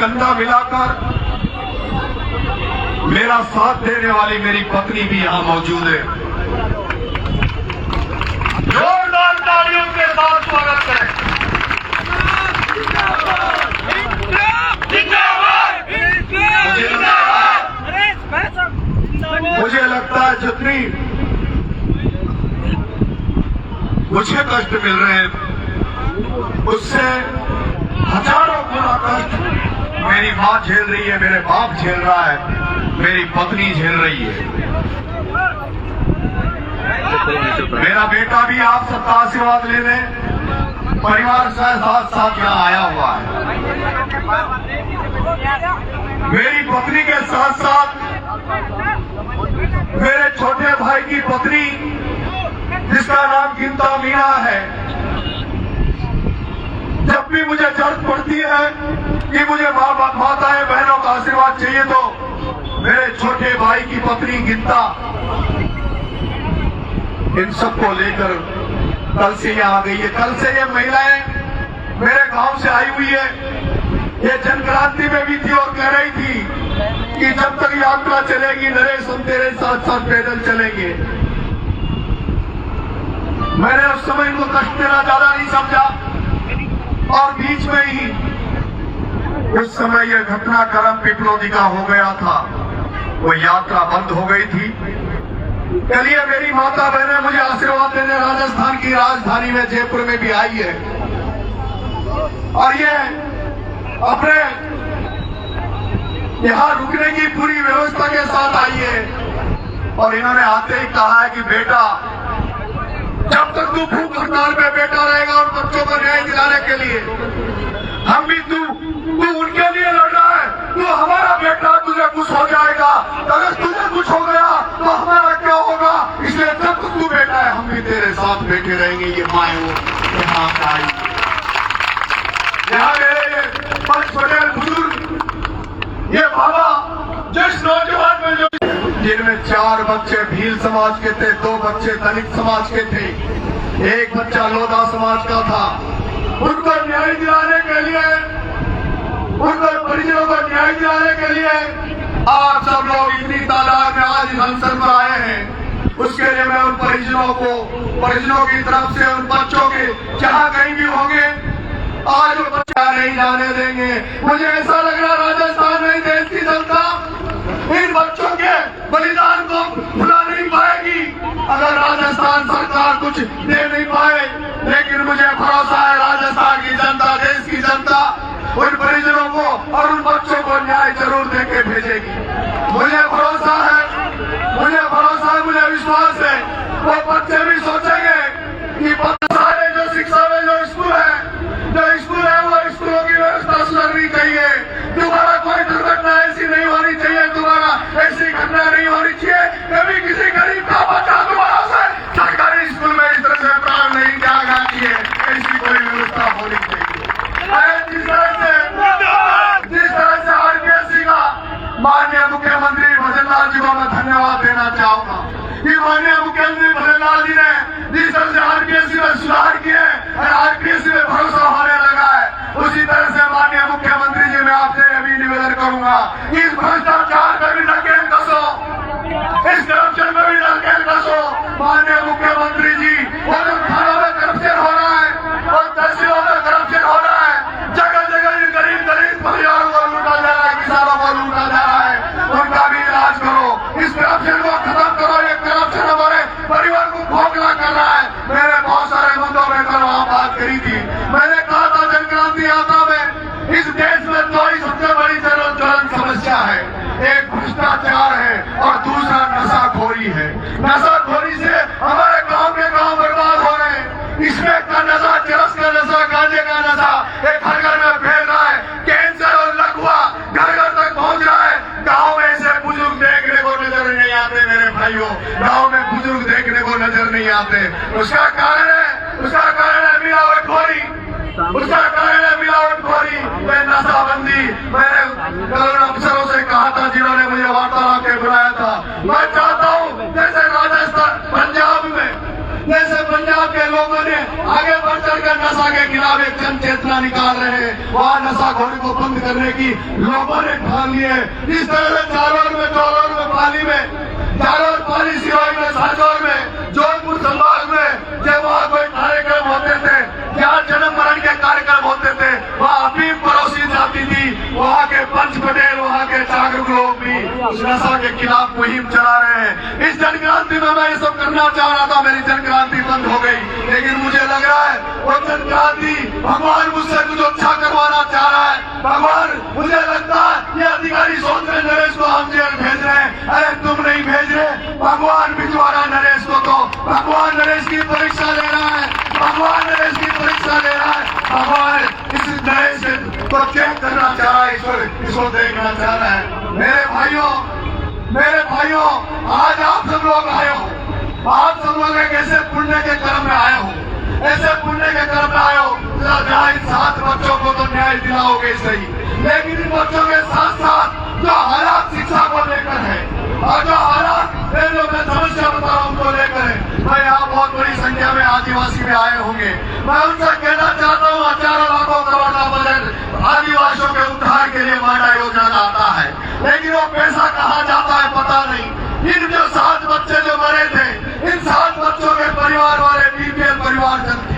कंधा मिलाकर मेरा साथ देने वाली मेरी पत्नी भी यहां मौजूद है। जोरदार तालियों के साथ स्वागत करें। मुझे लगता है जितनी मुझे कष्ट मिल रहे हैं उससे हजारों गुना कष्ट मेरी मां झेल रही है, मेरे बाप झेल रहा है, मेरी पत्नी झेल रही है। मेरा बेटा भी आप सबका आशीर्वाद लेने परिवार के साथ साथ यहाँ आया हुआ है। मेरी पत्नी के साथ साथ मेरे छोटे भाई की पत्नी जिसका नाम गिनता मीना है, जब भी मुझे जरूरत पड़ती है कि मुझे माताएं बहनों का आशीर्वाद चाहिए तो मेरे छोटे भाई की पत्नी गिनता इन सबको लेकर कल से यहाँ आ गई है। कल से ये महिलाएं मेरे गांव से आई हुई है। ये जनक्रांति में भी थी और कह रही थी कि जब तक यात्रा चलेगी नरेश हम तेरे साथ साथ पैदल चलेंगे। मैंने उस समय इनको कष्ट देना ज्यादा नहीं समझा और बीच में ही उस समय यह घटनाक्रम पिपलोदी का हो गया था, वो यात्रा बंद हो गई थी। चलिए मेरी माता बहनें मुझे आशीर्वाद देने राजस्थान की राजधानी में जयपुर में भी आई है और ये अपने यहाँ रुकने की पूरी व्यवस्था के साथ आई है और इन्होंने आते ही कहा है कि बेटा जब तक तू भूख हड़ताल में बैठा रहेगा और बच्चों को न्याय दिलाने के लिए हम भी तू उनके लिए लड़ रहा है, तू हमारा बेटा, तुझे कुछ हो जाएगा, अगर तुझे कुछ हो गया तो हमारा क्या होगा, इसलिए जब तक तू बेटा है हम भी तेरे साथ बैठे रहेंगे। ये माए वो यहाँ आई, यहाँ मेरे पंच पटेल बुजुर्ग, ये बाबा जिस नौजवान में जो जिनमें 4 बच्चे भील समाज के थे, 2 बच्चे दलित समाज के थे, 1 बच्चा लोधा समाज का था, उनको न्याय दिलाने के लिए, उनको परिजनों को न्याय दिलाने के लिए आप सब लोग इतनी तादाद में आज इस अवसर पर आए हैं। उसके लिए मैं उन परिजनों की तरफ से उन बच्चों के जहाँ कहीं भी होंगे आज वो बच्चा नहीं जाने देंगे। मुझे ऐसा लग रहा राजस्थान में देश की जनता इन बच्चों के बलिदान को भुला नहीं पाएगी अगर राजस्थान सरकार कुछ दे नहीं पाए, लेकिन मुझे भरोसा है राजस्थान की जनता, देश की जनता उन परिजनों को और उन बच्चों को न्याय जरूर देके भेजेगी। मुझे भरोसा है, मुझे विश्वास है वो बच्चे भी सोचेंगे कि सारे जो शिक्षा में जो स्कूल है वो स्कूलों की व्यवस्था सुधरनी चाहिए। दोबारा कोई दुर्घटना ऐसी नहीं होनी चाहिए, दोबारा ऐसी घटना नहीं होनी चाहिए, कभी किसी गरीब का बच्चा दोबारा से सरकारी स्कूल में इस तरह से प्राण नहीं जाना चाहिए, ऐसी कोई व्यवस्था होनी चाहिए। जिस तरह से आरपीएससी का माननीय मुख्यमंत्री भजन लाल जी को मैं धन्यवाद देना चाहूंगा कि माननीय मुख्यमंत्री भजन लाल जी ने जिस तरह से आरपीएससी में सुधार किए और आरपीएससी में भरोसा होने लगा है, उसी तरह से माननीय मुख्यमंत्री जी मैं आपसे अभी निवेदन करूंगा कि इस भ्रष्टाचार में भी नकेल कसो, इस करप्शन में भी नकेल कसो। माननीय मुख्यमंत्री जी और थानों में करप्शन हो रहा है और तहसीलों में करप्शन हो रहा है, जगह जगह गरीब परिवारों को लूटा जा रहा है, किसानों को लूटा जा रहा है, उनका भी इलाज करो, इस करप्शन को खत्म करो। ये करप्शन हमारे परिवार को खोखला कर रहा है। मैंने बहुत सारे मुद्दों में कल वहां बात करी थी। मैंने कहा था जनक्रांति यात्रा में इस देश में 2 ही सबसे बड़ी ज्वलंत समस्या है, एक भ्रष्टाचार है और दूसरा नशाखोरी है। नशाखोरी से हमारे गांव के गांव बर्बाद हो रहे हैं। इसमें का नशा, चरस का नशा, गांजे का नशा एक घर घर में फैल रहा है, कैंसर और लकवा घर घर तक पहुंच रहा है। गांव में ऐसे बुजुर्ग देखने को नजर नहीं आते मेरे भाइयों, गांव में बुजुर्ग देखने को नजर नहीं आते। उसका कारण है मिलावटखोरी, उसका कारण है मिलावटखोरी, नशाबंदी। मैंने कल अफसरों से कहा था जिन्होंने मुझे वार्तालाप के बुलाया था, मैं चाहता हूँ जैसे राजस्थान पंजाब के लोगों ने आगे बढ़ चढ़कर नशा के खिलाफ एक जन चेतना निकाल रहे हैं। वहाँ नशाखोरी को बंद करने की लोगों ने ठान ली है। इस तरह से जालौर में, चौलौर में, पाली में, जालौर, पाली, सिवाई में, साजौर में, जौनपुर संभाग में जब वहाँ कोई कार्यक्रम होते थे, जहाँ जन्म मरण के कार्यक्रम होते थे, वहाँ अफीम परोसी जाती थी। वहाँ के पंच पटेल, वहाँ के जागरूक लोग भी उस नशा के खिलाफ मुहिम चला रहे हैं। इस जनक्रांति में मैं ये सब करना चाह रहा था, मेरी जनक्रांति बंद हो गई, लेकिन मुझे लग रहा है वो जनक्रांति भगवान मुझसे कुछ अच्छा करवाना चाह रहा है। भगवान, मुझे लगता है ये अधिकारी सोच रहे नरेश को हम जेल भेज रहे हैं। अरे तुम नहीं भेज रहे, भगवान भिजवा रहा नरेश को। तो भगवान नरेश की परीक्षा ले रहा है, भगवान नरेश की परीक्षा ले रहा है। भगवान इस नरेश को चेक करना चाह रहा है, इसको देखना चाह रहा है। मेरे भाइयों, आज आप सब लोग आए हो, आप सब लोग एक ऐसे पुण्य के कर्म में आए हो, ऐसे पुण्य के कर्म में आए हो जहाँ इन 7 बच्चों को तो न्याय दिलाओगे सही, लेकिन इन बच्चों के साथ साथ जो हालात शिक्षा को लेकर है और जो हालात जो मैं समस्या बता रहा हूँ उनको लेकर है, मैं यहाँ बहुत बड़ी संख्या में आदिवासी में आए होंगे। मैं उनसे कहना चाहता हूँ, हजारों लाखों करोड़ का बजट आदिवासियों के उद्धार के लिए मांडा योजना का आता है, लेकिन वो पैसा कहाँ जाता है पता नहीं। इन जो 7 बच्चे जो मरे थे, इन 7 बच्चों के परिवार वाले बीपीएल परिवारजन थे,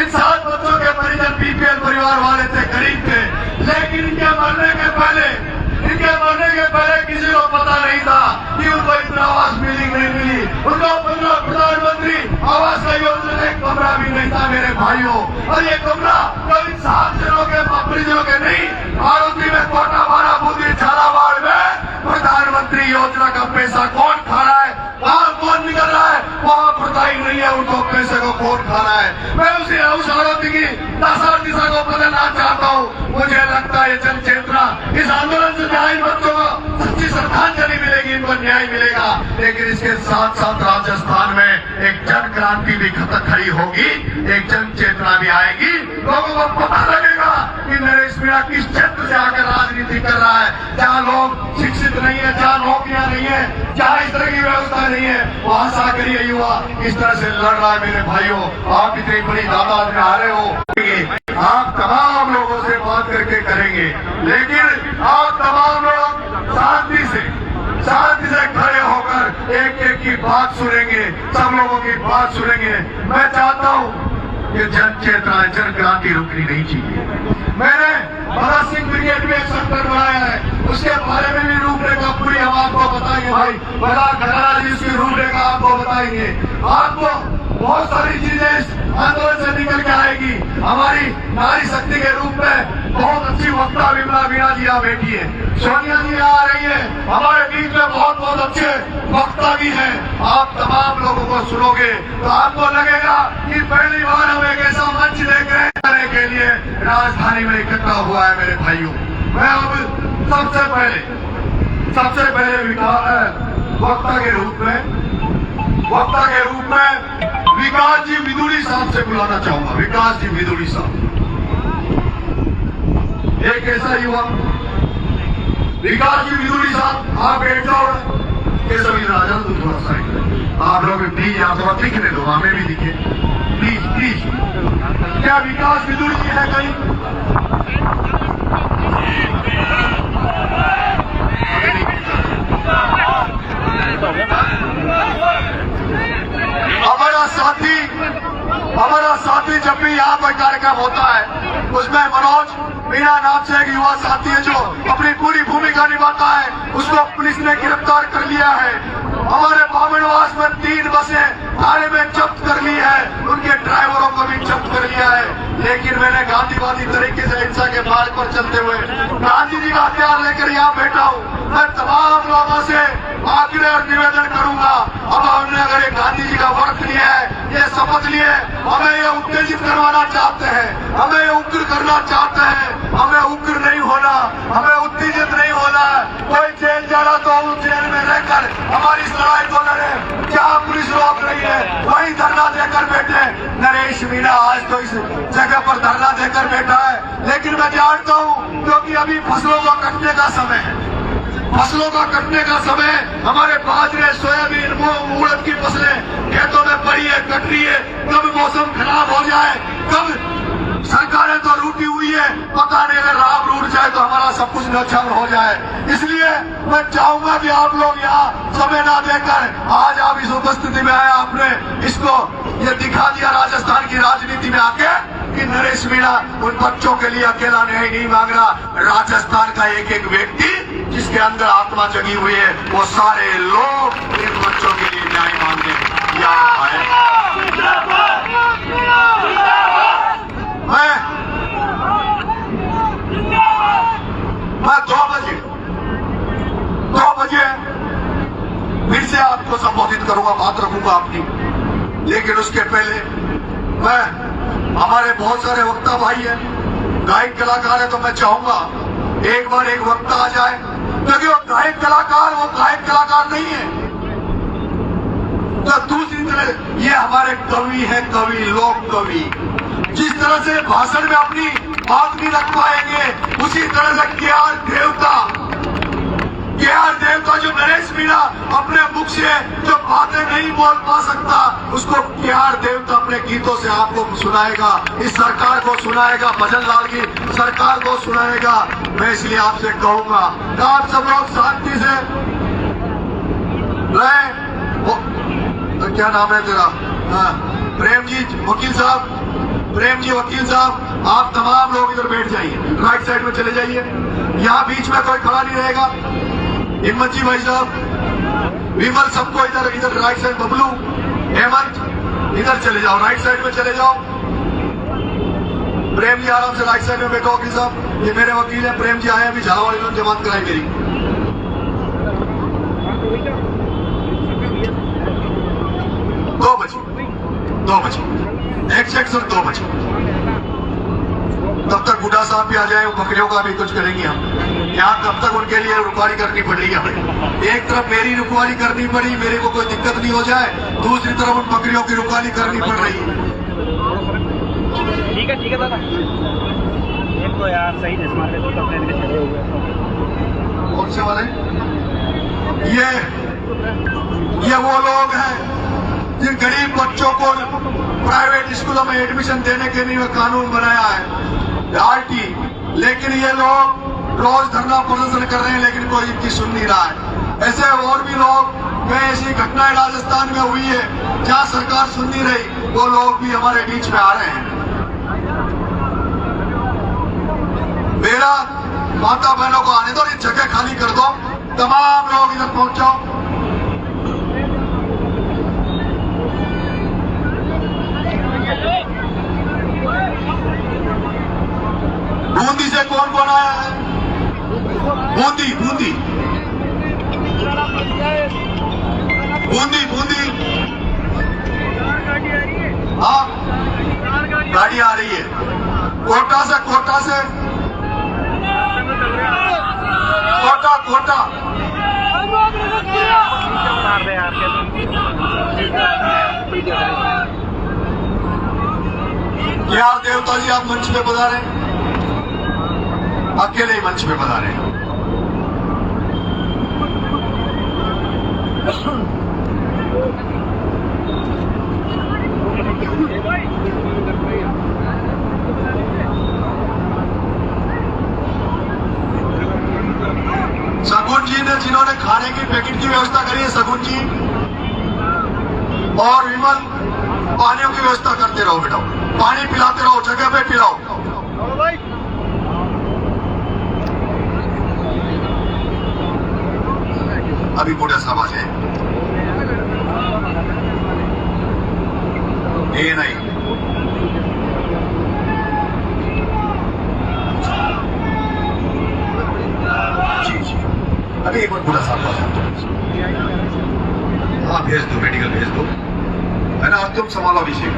इन 7 बच्चों के परिजन बीपीएल परिवार वाले थे, गरीब थे, लेकिन इनके मरने के पहले किसी को पता नहीं था कि उनको इतना आवास मिली नहीं मिली, उनको प्रधानमंत्री आवास का योजना एक कमरा भी नहीं था मेरे भाइयों। और ये कमरा कभी 7 जनों के परिजनों के नहीं, आरोपी में कोटा बारा बूंदी झालावाड़ में प्रधानमंत्री योजना का पैसा कौन खा रहा है, वहाँ कौन निकल रहा है, वहाँ पता ही नहीं है उनको पैसे को कौन खा रहा है। मैं उस आरोपी की दिशा को बदलना चाहता हूँ। मुझे लगता है जन चेतना, इस आंदोलन से जहाँ इन बच्चों को सच्ची श्रद्धांजलि मिलेगी, इनको न्याय मिलेगा, लेकिन इसके साथ साथ राजस्थान में एक जन क्रांति भी खड़ी होगी, एक जन चेतना भी आएगी। लोगों को पता लगेगा कि नरेश मीणा किस क्षेत्र से आकर राजनीति कर रहा है, जहाँ लोग शिक्षित नहीं है, जहाँ नौकरियां नहीं है, जहाँ इस तरह की व्यवस्था नहीं है, वहां से आकर ये युवा इस तरह से लड़ रहा है। मेरे भाइयों, आप इतनी बड़ी तादाद में आ रहे हो, आप तमाम लोगों से बात करके करेंगे, लेकिन आप तमाम लोग शांति से खड़े होकर एक की बात सुनेंगे, सब लोगों की बात सुनेंगे। मैं चाहता हूँ कि जन चेतना, जन क्रांति रुकनी नहीं चाहिए। मैंने भगत सिंह ब्रिगेड में एक सेक्टर बनाया है, उसके बारे में भी रूपरेखा पूरी हम आपको बताएंगे। भाई बड़ा खटारा जी उसकी रूपरेखा आपको बताएंगे। आपको बहुत सारी चीजें इस आंदोलन से निकल के आएगी। हमारी नारी शक्ति के रूप में बहुत अच्छी वक्ता विमला मीणा जी यहाँ बैठी है, सोनिया जी यहाँ आ रही है, हमारे बीच में बहुत अच्छे वक्ता भी हैं। आप तमाम लोगों को सुनोगे तो आपको लगेगा कि पहली बार हम एक ऐसा मंच देख रहे हैं के लिए राजधानी में इकट्ठा हुआ है। मेरे भाइयों, मैं अब सबसे पहले वक्ता के रूप में विकास जी विदुड़ी साहब से बुलाना चाहूंगा। विकास जी विदुड़ी साहब एक ऐसा युवा, विकास जी विदुड़ी साहब, आप बैठ जाओ। ये सभी राजा तो थोड़ा सा आप लोग प्लीज, आप थोड़ा दिखने दो, हमें भी दिखे प्लीज। क्या विकास विदुड़ी जी है कहीं? हमारा साथी जब भी यहाँ पर कार्यक्रम होता है, उसमें मनोज मीणा नाम से एक युवा साथी है जो अपनी पूरी भूमिका निभाता है। उसको पुलिस ने गिरफ्तार कर लिया है। हमारे बामनवास में 3 बसें थाने में जब्त कर ली है, उनके ड्राइवरों को भी जब्त कर लिया है। लेकिन मैंने गांधीवादी तरीके से हिंसा के मार्ग पर चलते हुए गांधी जी का हथियार लेकर यहाँ बैठा हूँ। मैं तमाम लोगों से आग्रह और निवेदन करूंगा, अब हमने अगर ये गांधी जी का व्रत लिया है, ये शपथ लिए, हमें ये उत्तेजित करवाना चाहते हैं, हमें ये उग्र करना चाहते हैं, हमें उग्र नहीं होना, हमें उत्तेजित नहीं होना। कोई जेल जा रहा तो हम जेल में रहकर हमारी इस लड़ाई को लड़े, जहाँ पुलिस रोक रही है वहीं धरना देकर बैठे। नरेश मीणा आज तो इस जगह पर धरना देकर बैठा है, लेकिन मैं जानता हूँ क्योंकि अभी फसलों को कटने का समय है, फसलों का कटने का समय, हमारे बाजरे, सोयाबीन, मूंग, उड़द की फसलें खेतों में पड़ी है, कट रही है। कब मौसम खराब हो जाए, कब सरकारें तो रूठी हुई है, पता नहीं अगर राम रूठ जाए तो हमारा सब कुछ नुकसान हो जाए। इसलिए मैं चाहूंगा कि आप लोग यहाँ समय ना देकर आज आप इस उपस्थिति में आए, आपने इसको ये दिखा दिया राजस्थान की राजनीति में आके कि नरेश मीणा उन बच्चों के लिए अकेला न्याय नहीं मांग रहा। राजस्थान का एक एक व्यक्ति जिसके अंदर आत्मा जगी हुई है, वो सारे लोग इन बच्चों के लिए न्याय मांगने यहाँ आए। मैं 2 बजे फिर से आपको संबोधित करूंगा, बात रखूंगा अपनी। लेकिन उसके पहले मैं, हमारे बहुत सारे वक्ता भाई हैं, गायक कलाकार है, तो मैं चाहूंगा एक बार एक वक्ता आ जाए, क्योंकि वो गायक कलाकार, वो गायक कलाकार नहीं है। तो दूसरी तरह ये हमारे कवि है, कवि, लोक कवि, जिस तरह से भाषण में अपनी बात नहीं रख पाएंगे, उसी तरह से केआर देवता जो नरेश मीणा अपने मुख से जो बातें नहीं बोल पा सकता, उसको केआर देवता अपने गीतों से आपको सुनाएगा, इस सरकार को सुनाएगा, भजन लाल की सरकार को सुनाएगा। मैं इसलिए आपसे कहूंगा कि आप सब लोग शांति से रहे। तो क्या नाम है तेरा? प्रेम जी वकील साहब, प्रेम जी वकील साहब, आप तमाम लोग इधर बैठ जाइए, राइट साइड में चले जाइए। यहाँ बीच में कोई खड़ा नहीं रहेगा। हिम्मत जी भाई साहब, विमल, सबको इधर इधर राइट साइड, बबलू, हेमंत, इधर चले जाओ, राइट साइड में चले जाओ। प्रेम जी आराम से राइट साइड में बैठो। वकील साहब, ये मेरे वकील हैं, प्रेम जी आए अभी झालावाड़, इन्होंने जमानत कराई मेरी। 2 बजे एग्जैक्ट सर 2 बजे। तब तक बुढ़ा साहब भी आ जाए, बकरियों का भी कुछ करेंगे हम यहाँ। तब तक उनके लिए रुकवारी करनी पड़ रही है हमें। एक तरफ मेरी रुकवारी करनी पड़ी, मेरे को कोई दिक्कत नहीं हो जाए, दूसरी तरफ उन बकरियों की रुकवारी करनी पड़ रही है। ठीक है दादा, एक तो यार सही है, स्मार्ट तो अपने लिए खड़े हुए हैं। कौन से वाले? ये वो लोग हैं जिन गरीब बच्चों को प्राइवेट स्कूलों में एडमिशन देने के लिए कानून बनाया है, आरटी। लेकिन ये लोग रोज धरना प्रदर्शन कर रहे हैं, लेकिन कोई इनकी सुन नहीं रहा है। ऐसे और भी लोग, कई ऐसी घटनाएं राजस्थान में हुई है जहां सरकार सुन नहीं रही, वो लोग भी हमारे बीच में आ रहे हैं। मेरा माता बहनों को आने दो, ये जगह खाली कर दो, तमाम लोग इधर पहुंचो। बूंदी से कौन कौन आया है? बूंदी बूंदी बूंदी बूंदी, हाँ गाड़ी आ रही है। कोटा से कोटा केआर देवता जी, आप मंच पे पधारे, अकेले ही मंच पे पधारे। सगुन जी ने, जिन्होंने खाने की पैकेट की व्यवस्था करी है, सगुन जी और विमल, पानियों की व्यवस्था करते रहो बेटा, पानी पिलाते रहो, जगह पे पिलाओ। अभी बूढ़ा साहब आ जाए, ये नहीं, जी अभी एक बार बूढ़ा साहब आ जाए। हाँ भेज दो, मेडिकल भेज दो, है ना, और तुम संभालो अभिषेक।